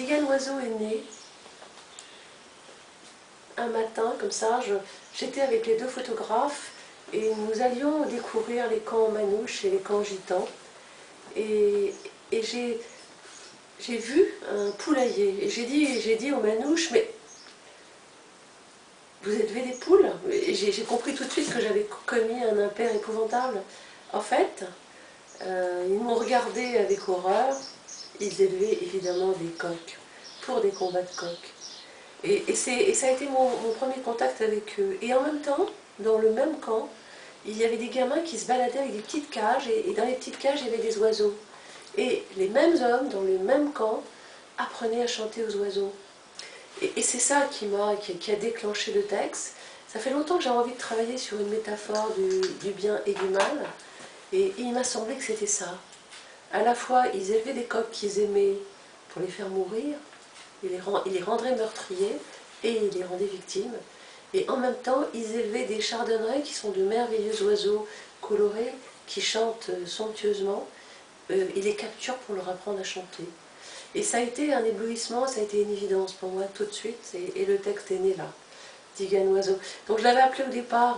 Tzigane Oiseau est né un matin, comme ça, j'étais avec les deux photographes et nous allions découvrir les camps manouches et les camps gitans. Et j'ai vu un poulailler et j'ai dit aux manouches, mais vous élevez des poules? Et j'ai compris tout de suite que j'avais commis un impair épouvantable. En fait, ils m'ont regardé avec horreur. Ils élevaient évidemment des coqs pour des combats de coqs. Et ça a été mon premier contact avec eux. Et en même temps, dans le même camp, il y avait des gamins qui se baladaient avec des petites cages, et dans les petites cages, il y avait des oiseaux. Et les mêmes hommes, dans le même camp, apprenaient à chanter aux oiseaux. Et c'est ça qui a déclenché le texte. Ça fait longtemps que j'avais envie de travailler sur une métaphore du bien et du mal, et il m'a semblé que c'était ça. À la fois, ils élevaient des coqs qu'ils aimaient pour les faire mourir, ils les rendraient meurtriers et ils les rendaient victimes. Et en même temps, ils élevaient des chardonnerets qui sont de merveilleux oiseaux colorés qui chantent somptueusement. Ils les capturent pour leur apprendre à chanter. Et ça a été un éblouissement, ça a été une évidence pour moi tout de suite, et le texte est né là, Tzigane Oiseau. Donc je l'avais appelé au départ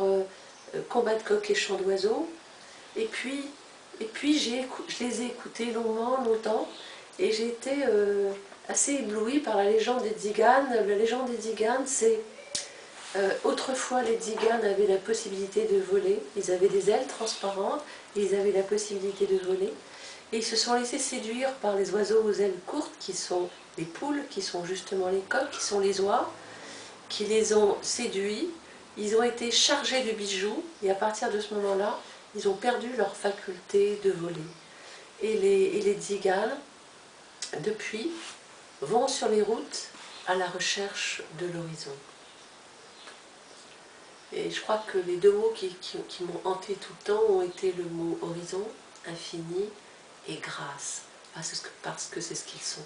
Combat de coq et chant d'oiseaux, et puis je les ai écoutés longuement, longtemps, et j'ai été assez éblouie par la légende des Tziganes. La légende des Tziganes, c'est autrefois les Tziganes avaient la possibilité de voler, ils avaient des ailes transparentes, et ils avaient la possibilité de voler. Et ils se sont laissés séduire par les oiseaux aux ailes courtes, qui sont les poules, qui sont justement les coqs, qui sont les oies, qui les ont séduits. Ils ont été chargés de bijoux, et à partir de ce moment-là, ils ont perdu leur faculté de voler. Et les Tziganes, depuis, vont sur les routes à la recherche de l'horizon. Et je crois que les deux mots qui m'ont hanté tout le temps ont été le mot horizon, infini, et grâce, parce que c'est ce qu'ils sont.